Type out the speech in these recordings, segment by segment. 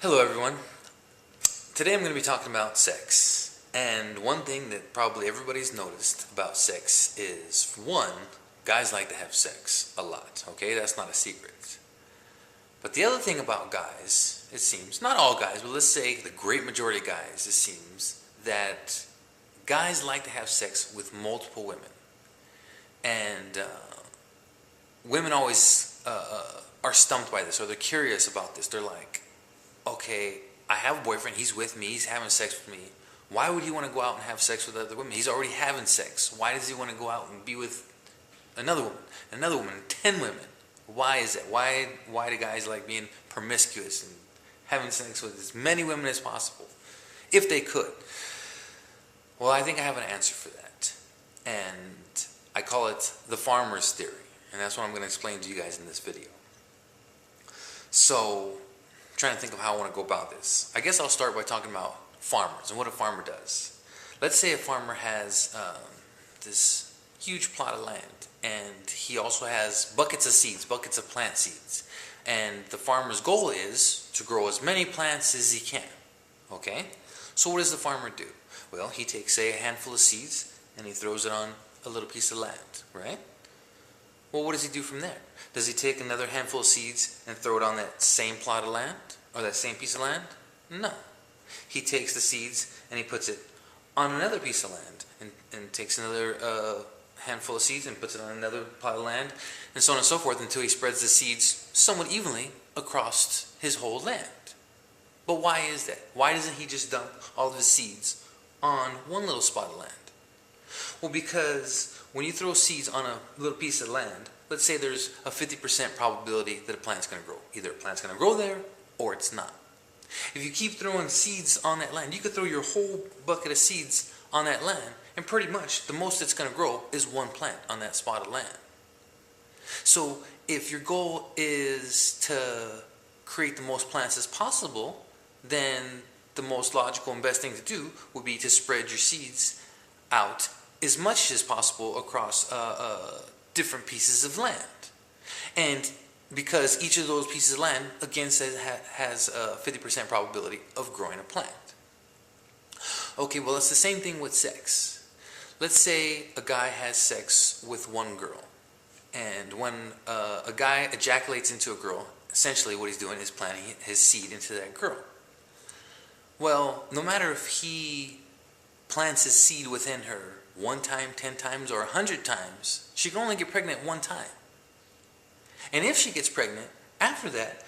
Hello everyone. Today I'm going to be talking about sex. And one thing that probably everybody's noticed about sex is, for one, guys like to have sex a lot. Okay, that's not a secret. But the other thing about guys, it seems, not all guys, but let's say the great majority of guys, it seems that guys like to have sex with multiple women. And women always are stumped by this, or they're curious about this. They're like, okay, I have a boyfriend, he's with me, he's having sex with me. Why would he want to go out and have sex with other women? He's already having sex. Why does he want to go out and be with another woman, 10 women? Why is that? Why do guys like being promiscuous and having sex with as many women as possible, if they could? Well, I think I have an answer for that. And I call it the farmer's theory. And that's what I'm going to explain to you guys in this video. So, trying to think of how I want to go about this. I guess I'll start by talking about farmers and what a farmer does. Let's say a farmer has this huge plot of land, and he also has buckets of seeds, buckets of plant seeds. And the farmer's goal is to grow as many plants as he can. Okay? So what does the farmer do? Well, he takes, say, a handful of seeds and he throws it on a little piece of land, right? Well, what does he do from there? Does he take another handful of seeds and throw it on that same plot of land? Or that same piece of land? No. He takes the seeds and he puts it on another piece of land, and takes another handful of seeds and puts it on another plot of land, and so on and so forth, until he spreads the seeds somewhat evenly across his whole land. But why is that? Why doesn't he just dump all of his seeds on one little spot of land? Well, because when you throw seeds on a little piece of land, let's say there's a 50% probability that a plant's going to grow. Either a plant's going to grow there, or it's not. If you keep throwing seeds on that land, you could throw your whole bucket of seeds on that land, and pretty much the most it's going to grow is one plant on that spot of land. So if your goal is to create the most plants as possible, then the most logical and best thing to do would be to spread your seeds out as much as possible across different pieces of land. And because each of those pieces of land, again, has a 50% probability of growing a plant. Okay, well, it's the same thing with sex. Let's say a guy has sex with one girl. And when a guy ejaculates into a girl, essentially what he's doing is planting his seed into that girl. Well, no matter if he plants his seed within her 1 time, 10 times, or 100 times, she can only get pregnant 1 time. And if she gets pregnant, after that,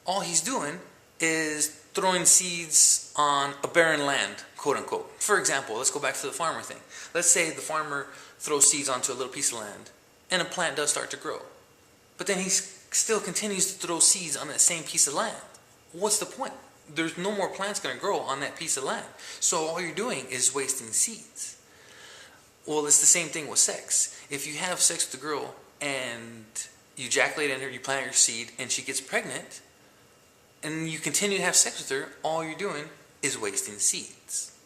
all he's doing is throwing seeds on a barren land, quote unquote. For example, let's go back to the farmer thing. Let's say the farmer throws seeds onto a little piece of land, and a plant does start to grow. But then he still continues to throw seeds on that same piece of land. What's the point? There's no more plants going to grow on that piece of land. So all you're doing is wasting seeds. Well, it's the same thing with sex. If you have sex with a girl and you ejaculate in her, you plant your seed, and she gets pregnant, and you continue to have sex with her, all you're doing is wasting seeds.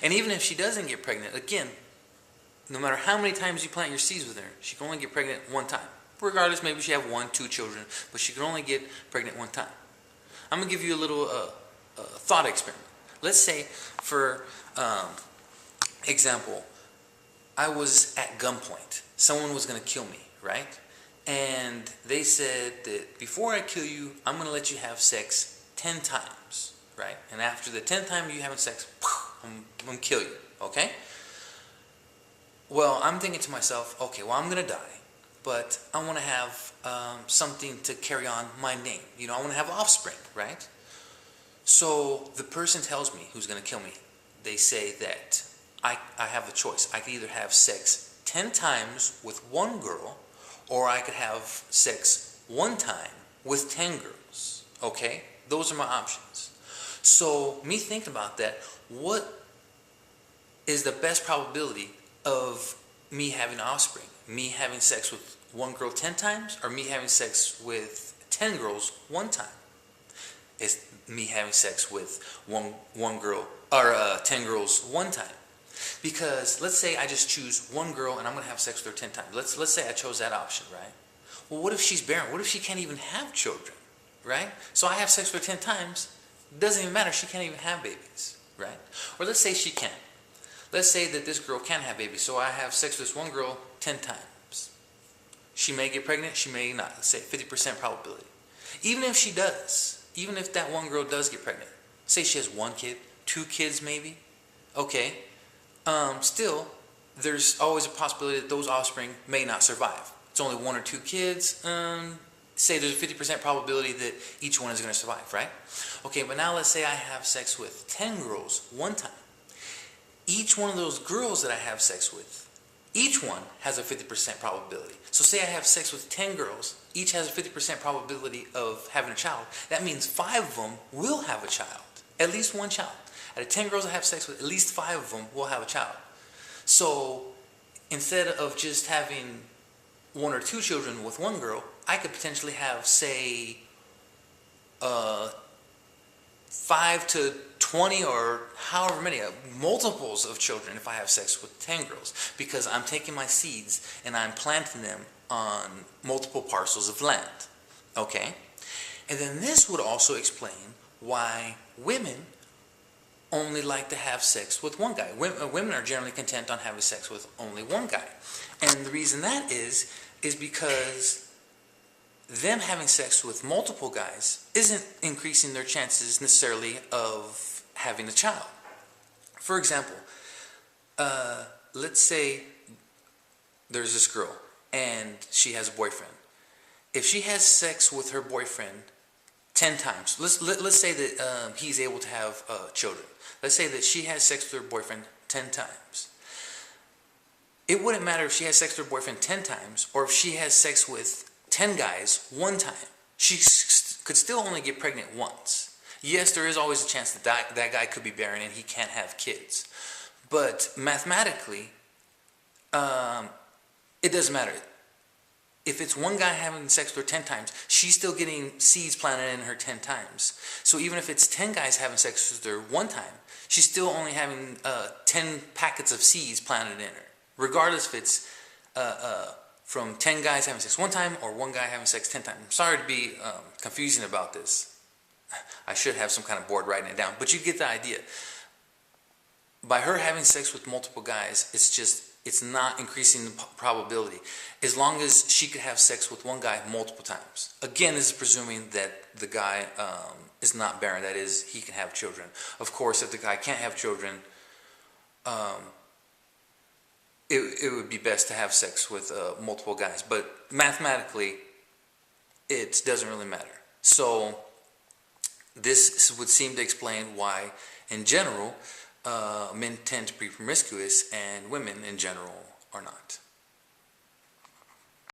And even if she doesn't get pregnant, again, no matter how many times you plant your seeds with her, she can only get pregnant 1 time. Regardless, maybe she have 1, 2 children, but she can only get pregnant 1 time. I'm going to give you a little thought experiment. Let's say, for example, I was at gunpoint. Someone was going to kill me, right? And they said that before I kill you, I'm going to let you have sex 10 times, right? And after the 10th time you having sex, I'm going to kill you, okay? Well, I'm thinking to myself, okay, well, I'm going to die, but I want to have something to carry on my name. You know, I want to have offspring, right? So the person tells me who's going to kill me. They say that I have a choice. I could either have sex 10 times with 1 girl, or I could have sex 1 time with 10 girls. Okay? Those are my options. So, me thinking about that, what is the best probability of me having offspring? Me having sex with 1 girl 10 times, or me having sex with 10 girls 1 time? It's me having sex with one girl, or 10 girls 1 time. Because let's say I just choose 1 girl and I'm going to have sex with her 10 times. Let's say I chose that option, right? Well, what if she's barren? What if she can't even have children, right? So I have sex with her 10 times doesn't even matter. She can't even have babies, right? Or let's say she can. Let's say that this girl can have babies. So I have sex with this one girl 10 times. She may get pregnant, she may not. Let's say 50% probability. Even if she does, even if that one girl does get pregnant, say she has 1 kid, 2 kids maybe, okay, still, there's always a possibility that those offspring may not survive. It's only 1 or 2 kids, say there's a 50% probability that each one is going to survive, right? Okay, but now let's say I have sex with 10 girls one time. Each one of those girls that I have sex with, each one has a 50% probability. So say I have sex with 10 girls, each has a 50% probability of having a child. That means 5 of them will have a child, at least one child. Out of 10 girls I have sex with, at least 5 of them will have a child. So instead of just having 1 or 2 children with one girl, I could potentially have, say, 5 to 20 or however many, multiples of children if I have sex with 10 girls, because I'm taking my seeds and I'm planting them on multiple parcels of land. Okay? And then this would also explain why women only like to have sex with one guy. Women are generally content on having sex with only one guy. And the reason that is because them having sex with multiple guys isn't increasing their chances necessarily of having a child. For example, let's say there's this girl and she has a boyfriend. If she has sex with her boyfriend 10 times, let's say that he's able to have children. Let's say that she has sex with her boyfriend 10 times. It wouldn't matter if she has sex with her boyfriend 10 times or if she has sex with 10 guys one time. She could still only get pregnant once. Yes, there is always a chance that that guy could be barren and he can't have kids. But mathematically, it doesn't matter. If it's one guy having sex with her 10 times, she's still getting seeds planted in her 10 times. So even if it's 10 guys having sex with her one time, she's still only having 10 packets of seeds planted in her. Regardless if it's from 10 guys having sex one time or one guy having sex 10 times. I'm sorry to be confusing about this. I should have some kind of board writing it down. But you get the idea. By her having sex with multiple guys, it's not increasing the probability. As long as she could have sex with one guy multiple times. Again, this is presuming that the guy is not barren. That is, he can have children. Of course, if the guy can't have children, it would be best to have sex with multiple guys. But mathematically, it doesn't really matter. So this would seem to explain why, in general, men tend to be promiscuous and women in general are not.